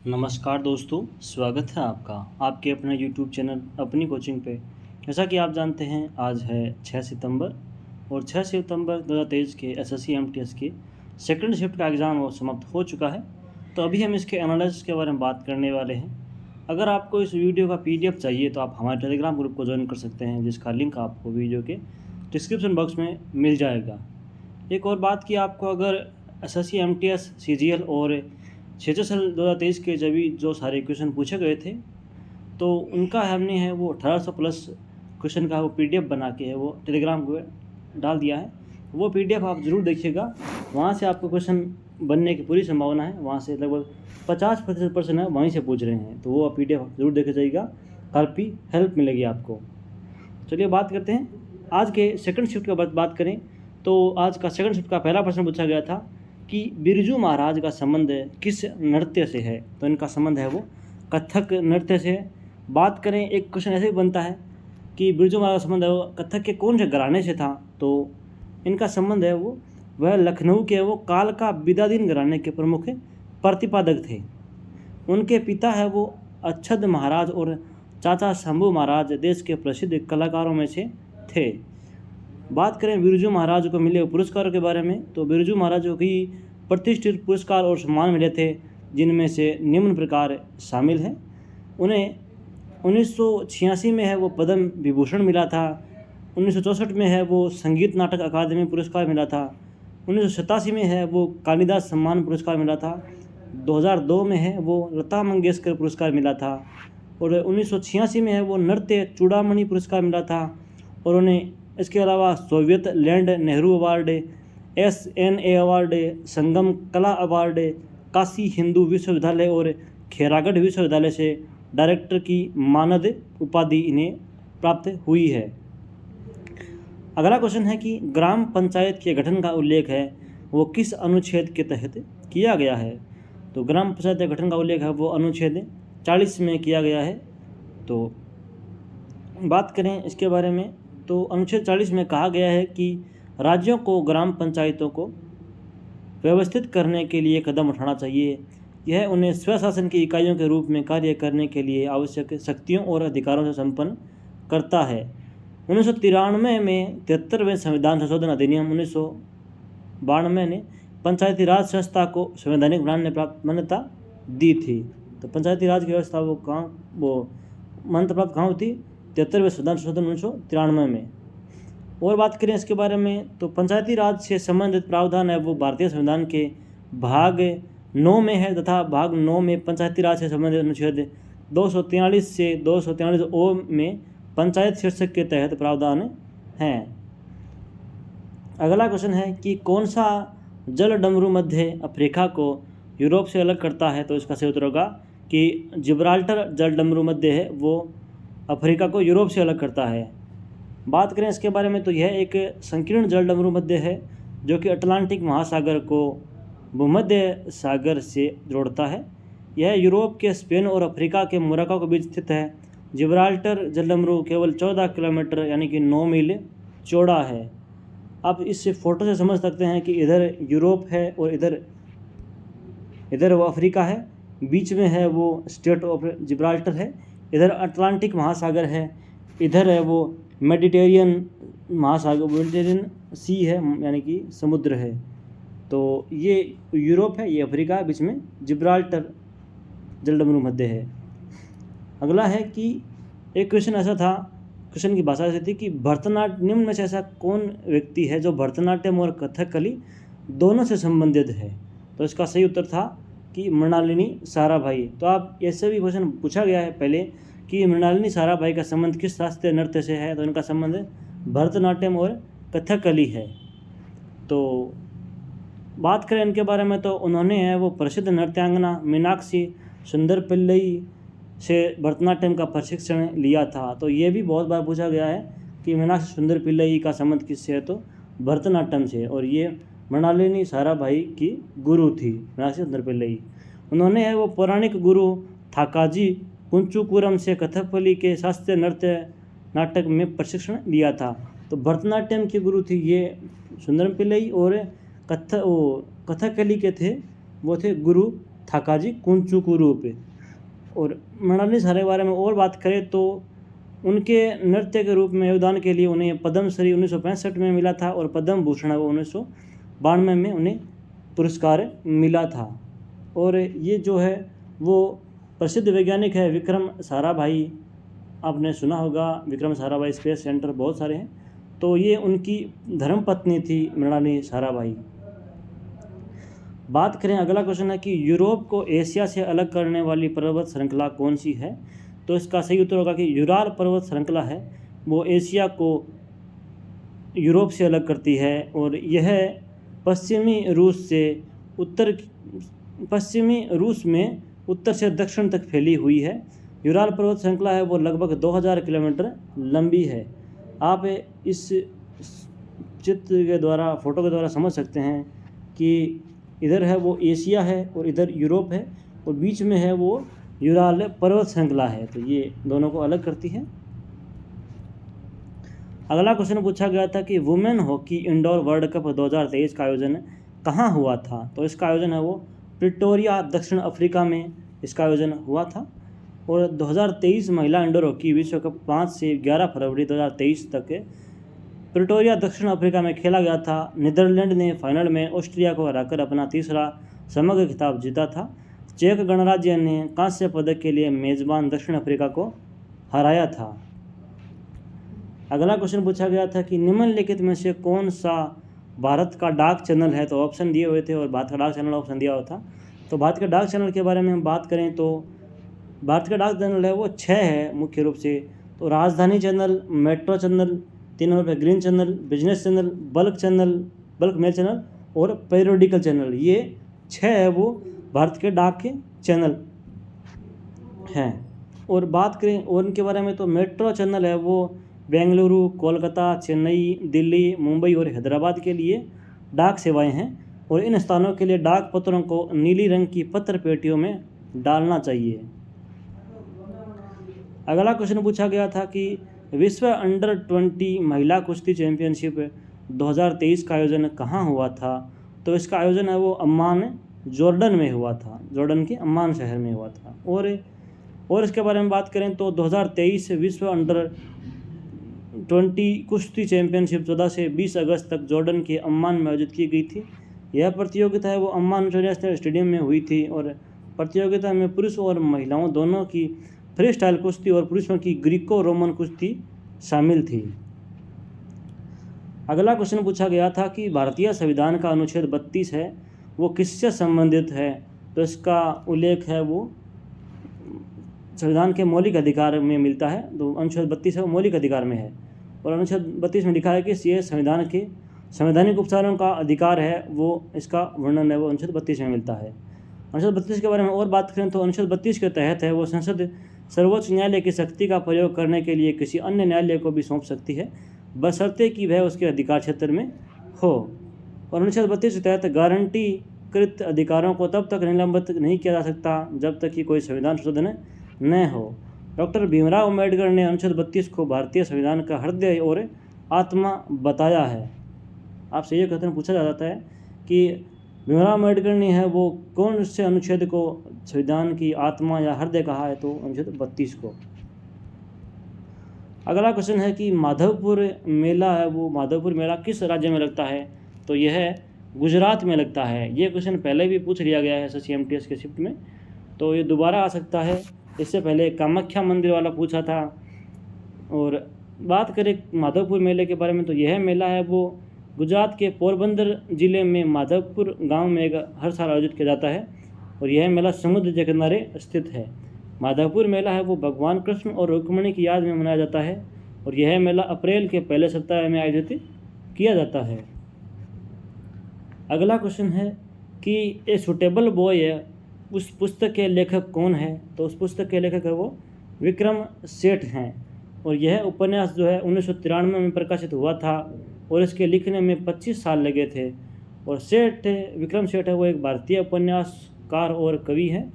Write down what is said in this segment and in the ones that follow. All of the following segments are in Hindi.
नमस्कार दोस्तों, स्वागत है आपका आपके अपने यूट्यूब चैनल अपनी कोचिंग पे। जैसा कि आप जानते हैं, आज है 6 सितंबर और 6 सितंबर 2023 के एसएससी एमटीएस के सेकंड शिफ्ट का एग्ज़ाम वो समाप्त हो चुका है। तो अभी हम इसके एनालिसिस के बारे में बात करने वाले हैं। अगर आपको इस वीडियो का पीडीएफ चाहिए तो आप हमारे टेलीग्राम ग्रुप को ज्वाइन कर सकते हैं, जिसका लिंक आपको वीडियो के डिस्क्रिप्शन बॉक्स में मिल जाएगा। एक और बात कि आपको अगर एसएससी एमटीएस सीजीएल और छेछल 2023 के जो सारे क्वेश्चन पूछे गए थे, तो उनका हमने है वो 1800 प्लस क्वेश्चन का वो पीडीएफ बना के है वो टेलीग्राम को डाल दिया है। वो पीडीएफ आप ज़रूर देखिएगा, वहाँ से आपको क्वेश्चन बनने की पूरी संभावना है। वहाँ से लगभग 50% पर्सन है वहीं से पूछ रहे हैं, तो वो पीडीएफ ज़रूर देखे जाइएगा, काफ़ी हेल्प मिलेगी आपको। चलिए बात करते हैं आज के सेकंड शिफ्ट का बात करें तो आज का सेकंड शिफ्ट का पहला प्रश्न पूछा गया था कि बिरजू महाराज का संबंध किस नृत्य से है। तो इनका संबंध है वो कथक नृत्य से है। बात करें, एक क्वेश्चन ऐसे भी बनता है कि बिरजू महाराज का संबंध है वो कथक के कौन से घराने से था। तो इनका संबंध है वह लखनऊ के वो कालका बिदादीन घराने के प्रमुख प्रतिपादक थे। उनके पिता है वो अच्छद महाराज और चाचा शंभू महाराज देश के प्रसिद्ध कलाकारों में से थे। बात करें बिरजू महाराज को मिले पुरस्कारों के बारे में, तो बिरजू महाराज को कई प्रतिष्ठित पुरस्कार और सम्मान मिले थे, जिनमें से निम्न प्रकार शामिल हैं। उन्हें 1986 में है वो पद्म विभूषण मिला था। 1964 में है वो संगीत नाटक अकादमी पुरस्कार मिला था। 1987 में है वो कालिदास सम्मान पुरस्कार मिला था। 2002 में है वो लता मंगेशकर पुरस्कार मिला था। और 1986 में है वो नृत्य चूड़ामणि पुरस्कार मिला था। और उन्हें इसके अलावा Soviet land Nehru award, SNA award, Sangam Kala award, Kashi Hindu विश्वविद्यालय और खैरागढ़ विश्वविद्यालय से डायरेक्टर की मानद उपाधि इन्हें प्राप्त हुई है। अगला क्वेश्चन है कि ग्राम पंचायत के गठन का उल्लेख है वो किस अनुच्छेद के तहत किया गया है। तो ग्राम पंचायत के गठन का उल्लेख है वो अनुच्छेद 40 में किया गया है। तो बात करें इसके बारे में, तो अनुच्छेद 40 में कहा गया है कि राज्यों को ग्राम पंचायतों को व्यवस्थित करने के लिए कदम उठाना चाहिए। यह उन्हें स्वशासन की इकाइयों के रूप में कार्य करने के लिए आवश्यक शक्तियों और अधिकारों से संपन्न करता है। 1993 में 73वें संविधान संशोधन अधिनियम 1992 ने पंचायती राज संस्था को संवैधानिक बनाने प्राप्त मान्यता दी थी। तो पंचायती राज की व्यवस्था वो मान्यता प्राप्त कहाँ होती? 73वें संविधान संशोधन 1993 में। और बात करें इसके बारे में, तो पंचायती राज से संबंधित प्रावधान है वो भारतीय संविधान के भाग 9 में है तथा भाग 9 में पंचायती राज से संबंधित अनुच्छेद 243 से 243 ओ में पंचायत शीर्षक के तहत प्रावधान हैं। अगला क्वेश्चन है कि कौन सा जल डमरू मध्य अफ्रीका को यूरोप से अलग करता है। तो इसका सही उत्तर होगा कि जिब्राल्टर जल डमरू मध्य है वो अफ्रीका को यूरोप से अलग करता है। बात करें इसके बारे में, तो यह एक संकीर्ण जल डमरू मध्य है जो कि अटलांटिक महासागर को भूमध्य सागर से जोड़ता है। यह यूरोप के स्पेन और अफ्रीका के मोरक्को के बीच स्थित है। जिब्राल्टर जल डमरू केवल 14 किलोमीटर यानी कि 9 मील चौड़ा है। आप इस फोटो से समझ सकते हैं कि इधर यूरोप है और इधर वो अफ्रीका है, बीच में है वो स्टेट ऑफ जिब्राल्टर है, इधर अटलांटिक महासागर है, इधर है वो मेडिटेरियन महासागर, मेडिटेरियन सी है यानी कि समुद्र है। तो ये यूरोप है, ये अफ्रीका है, बीच में जिब्राल्टर जल डमरू मध्य है। अगला है कि एक क्वेश्चन ऐसा था, क्वेश्चन की भाषा ऐसी थी कि भरतनाट्यम निम्न में से ऐसा कौन व्यक्ति है जो भरतनाट्यम और कथकली दोनों से संबंधित है। तो इसका सही उत्तर था कि मृणालिनी साराभाई। तो आप ऐसे भी क्वेश्चन पूछा गया है पहले कि मृणालिनी साराभाई का संबंध किस शास्त्रीय नृत्य से है। तो इनका संबंध भरतनाट्यम और कथकली है। तो बात करें इनके बारे में, तो उन्होंने है वो प्रसिद्ध नृत्यांगना मीनाक्षी सुंदर पिल्लई से भरतनाट्यम का प्रशिक्षण लिया था। तो ये भी बहुत बार पूछा गया है कि मीनाक्षी सुंदर पिल्लई का संबंध किससे है। तो भरतनाट्यम से, और ये मृणालिनी साराभाई की गुरु थी मीनाक्षी सुंदर पिल्लई। उन्होंने है वो पौराणिक गुरु थाकाजी कुंचुकुरम से कथकली के शास्त्रीय नृत्य नाटक में प्रशिक्षण लिया था। तो भरतनाट्यम के गुरु थी ये सुंदरम पिल्लई और कथकली के थे वो थे गुरु थाकाजी कुंचुकुरूप। और मृणालिनी साहरा के बारे में और बात करें तो उनके नृत्य के रूप में योगदान के लिए उन्हें पद्मश्री 1965 में मिला था और पद्म भूषण वो 1992 में उन्हें पुरस्कार मिला था। और ये जो है वो प्रसिद्ध वैज्ञानिक है विक्रम साराभाई, आपने सुना होगा विक्रम साराभाई स्पेस सेंटर बहुत सारे हैं, तो ये उनकी धर्मपत्नी थी मृणालिनी साराभाई। बात करें, अगला क्वेश्चन है कि यूरोप को एशिया से अलग करने वाली पर्वत श्रृंखला कौन सी है? तो इसका सही उत्तर होगा कि यूराल पर्वत श्रृंखला है वो एशिया को यूरोप से अलग करती है और यह पश्चिमी रूस में उत्तर से दक्षिण तक फैली हुई है। यूराल पर्वत श्रृंखला है वो लगभग 2000 किलोमीटर लंबी है। आप इस चित्र के द्वारा, फोटो के द्वारा समझ सकते हैं कि इधर है वो एशिया है और इधर यूरोप है और बीच में है वो यूराल पर्वत श्रृंखला है, तो ये दोनों को अलग करती है। अगला क्वेश्चन पूछा गया था कि women hockey indoor world cup 2023 का आयोजन कहाँ हुआ था? तो इसका आयोजन है वो प्रिटोरिया, दक्षिण अफ्रीका में इसका आयोजन हुआ था। और 2023 महिला इंडोर हॉकी विश्व कप 5 से 11 फरवरी 2023 तक प्रिटोरिया, दक्षिण अफ्रीका में खेला गया था। नीदरलैंड ने फाइनल में ऑस्ट्रिया को हराकर अपना तीसरा समग्र खिताब जीता था। चेक गणराज्य ने कांस्य पदक के लिए मेजबान दक्षिण अफ्रीका को हराया था। अगला क्वेश्चन पूछा गया था कि निम्नलिखित में से कौन सा भारत का डाक चैनल है? तो ऑप्शन दिए हुए थे और भारत का डाक चैनल ऑप्शन दिया हुआ था। तो भारत के डाक चैनल के बारे में हम बात करें तो भारत का डाक चैनल है वो 6 है मुख्य रूप से। तो Rajdhani channel, metro channel, 3 number पर green channel, business channel, bulk mail channel और पेरियोडिकल चैनल, ये 6 है वो भारत के डाक के चैनल हैं। और बात करें और उनके बारे में तो मेट्रो चैनल है वो बेंगलुरु, कोलकाता, चेन्नई, दिल्ली, मुंबई और हैदराबाद के लिए डाक सेवाएं हैं और इन स्थानों के लिए डाक पत्रों को नीली रंग की पत्र पेटियों में डालना चाहिए। अगला क्वेश्चन पूछा गया था कि विश्व अंडर 20 महिला कुश्ती चैंपियनशिप 2023 का आयोजन कहाँ हुआ था? तो इसका आयोजन है वो अम्मान, जॉर्डन में हुआ था। जॉर्डन के अम्मान शहर में हुआ था। और इसके बारे में बात करें तो 2023 विश्व अंडर 20 कुश्ती चैंपियनशिप 14 से 20 अगस्त तक जॉर्डन के अम्मान में आयोजित की गई थी। यह प्रतियोगिता है वो अम्मान इंटरनेशनल स्टेडियम में हुई थी और प्रतियोगिता में पुरुष और महिलाओं दोनों की फ्री स्टाइल कुश्ती और पुरुषों की ग्रीको रोमन कुश्ती शामिल थी। अगला क्वेश्चन पूछा गया था कि भारतीय संविधान का अनुच्छेद 32 है वो किससे संबंधित है? तो इसका उल्लेख है वो संविधान के मौलिक अधिकार में मिलता है। तो अनुच्छेद 32 है वो मौलिक अधिकार में है और अनुच्छेद 32 में लिखा है कि ये संविधान के संवैधानिक उपचारों का अधिकार है, वो इसका वर्णन है वो अनुच्छेद 32 में मिलता है। अनुच्छेद 32 के बारे में और बात करें तो अनुच्छेद 32 के तहत है वो संसद सर्वोच्च न्यायालय की शक्ति का प्रयोग करने के लिए किसी अन्य न्यायालय को भी सौंप सकती है, बशर्ते कि वह उसके अधिकार क्षेत्र में हो। और अनुच्छेद 32 के तहत गारंटीकृत अधिकारों को तब तक निलंबित नहीं किया जा सकता जब तक कि कोई संविधान संशोधन न हो। डॉक्टर भीमराव अम्बेडकर ने अनुच्छेद 32 को भारतीय संविधान का हृदय और आत्मा बताया है। आपसे ये क्वेश्चन पूछा जाता है कि भीमराव अम्बेडकर ने है वो कौन से अनुच्छेद को संविधान की आत्मा या हृदय कहा है? तो अनुच्छेद 32 को। अगला क्वेश्चन है कि माधवपुर मेला है वो माधवपुर मेला किस राज्य में लगता है? तो यह गुजरात में लगता है। ये क्वेश्चन पहले भी पूछ लिया गया है SSC-MTS के शिफ्ट में, तो ये दोबारा आ सकता है। इससे पहले कामाख्या मंदिर वाला पूछा था। और बात करें माधवपुर मेले के बारे में तो यह मेला है वो गुजरात के पोरबंदर जिले में माधवपुर गांव में हर साल आयोजित किया जाता है और यह मेला समुद्र के किनारे स्थित है। माधवपुर मेला है वो भगवान कृष्ण और रुक्मिणी की याद में मनाया जाता है और यह मेला अप्रैल के पहले सप्ताह में आयोजित किया जाता है। अगला क्वेश्चन है कि ए सुटेबल बॉय है उस पुस्तक के लेखक कौन है? तो उस पुस्तक के लेखक है वो विक्रम सेठ हैं और यह उपन्यास जो है 1993 में प्रकाशित हुआ था और इसके लिखने में 25 साल लगे थे। और विक्रम सेठ है वो एक भारतीय उपन्यासकार और कवि हैं।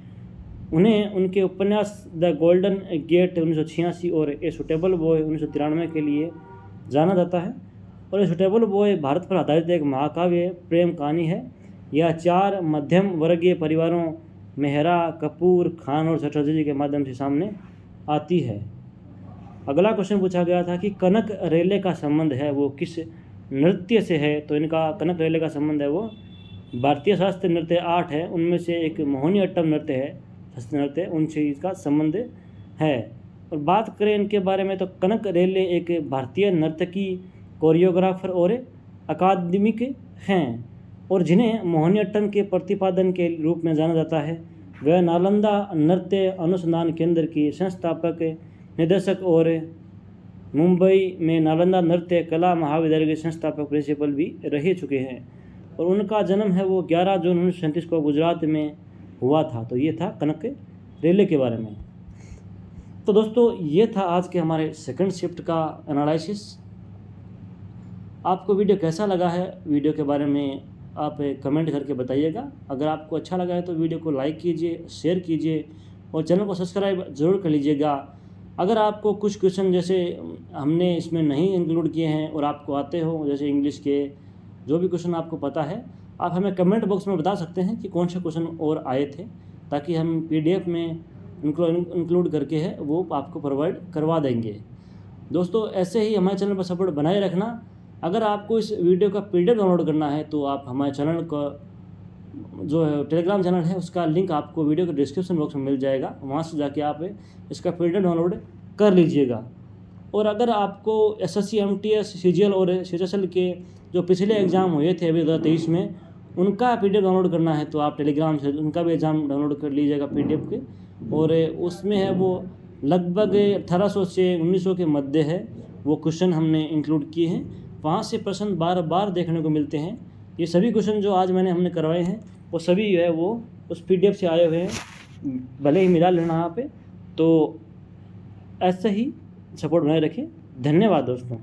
उन्हें उनके उपन्यास द गोल्डन गेट 1986 और ए सुटेबल बॉय 1993 के लिए जाना जाता है। और ए सुटेबल बॉय भारत पर आधारित एक महाकाव्य प्रेम कहानी है। यह 4 मध्यम वर्गीय परिवारों मेहरा, कपूर, खान और चटर्जी के माध्यम से सामने आती है। अगला क्वेश्चन पूछा गया था कि कनक रेले का संबंध है वो किस नृत्य से है। तो इनका कनक रेले का संबंध है वो भारतीय शास्त्रीय नृत्य 8 है, उनमें से एक मोहिनीअट्टम नृत्य है, शास्त्रीय नृत्य, उनसे इसका संबंध है। और बात करें इनके बारे में तो कनक रेले एक भारतीय नर्तकी, कोरियोग्राफर और अकादमिक हैं और जिन्हें मोहिनीअट्टम के प्रतिपादन के रूप में जाना जाता है। वह नालंदा नृत्य अनुसंधान केंद्र की संस्थापक, निदेशक और मुंबई में नालंदा नृत्य कला महाविद्यालय के संस्थापक प्रिंसिपल भी रह चुके हैं। और उनका जन्म है वो 11 जून 1937 को गुजरात में हुआ था। तो ये था कनक रेले के बारे में। तो दोस्तों ये था आज के हमारे सेकंड शिफ्ट का एनालिसिस। आपको वीडियो कैसा लगा है, वीडियो के बारे में आप कमेंट करके बताइएगा। अगर आपको अच्छा लगा है तो वीडियो को लाइक कीजिए, शेयर कीजिए और चैनल को सब्सक्राइब ज़रूर कर लीजिएगा। अगर आपको कुछ क्वेश्चन जैसे हमने इसमें नहीं इंक्लूड किए हैं और आपको आते हो, जैसे इंग्लिश के जो भी क्वेश्चन आपको पता है, आप हमें कमेंट बॉक्स में बता सकते हैं कि कौन से क्वेश्चन और आए थे, ताकि हम PDF में इंक्लूड करके है वो आपको प्रोवाइड करवा देंगे। दोस्तों ऐसे ही हमारे चैनल पर सपोर्ट बनाए रखना। अगर आपको इस वीडियो का PDF डाउनलोड करना है तो आप हमारे चैनल का जो है टेलीग्राम चैनल है उसका लिंक आपको वीडियो के डिस्क्रिप्शन बॉक्स में मिल जाएगा, वहाँ से जाके आप इसका PDF डाउनलोड कर लीजिएगा। और अगर आपको SSC MTS CGL और CHSL के जो पिछले एग्ज़ाम हुए थे अभी 2023 में, उनका PDF डाउनलोड करना है तो आप टेलीग्राम से उनका भी एग्ज़ाम डाउनलोड कर लीजिएगा PDF के। और उसमें है वो लगभग 1800 से 1900 के मध्य है वो क्वेश्चन हमने इंक्लूड किए हैं। वहाँ से प्रश्न बार बार देखने को मिलते हैं। ये सभी क्वेश्चन जो आज हमने करवाए हैं वो सभी है वो उस PDF से आए हुए हैं, भले ही मिला लेना यहाँ पे। तो ऐसे ही सपोर्ट बनाए रखें। धन्यवाद दोस्तों।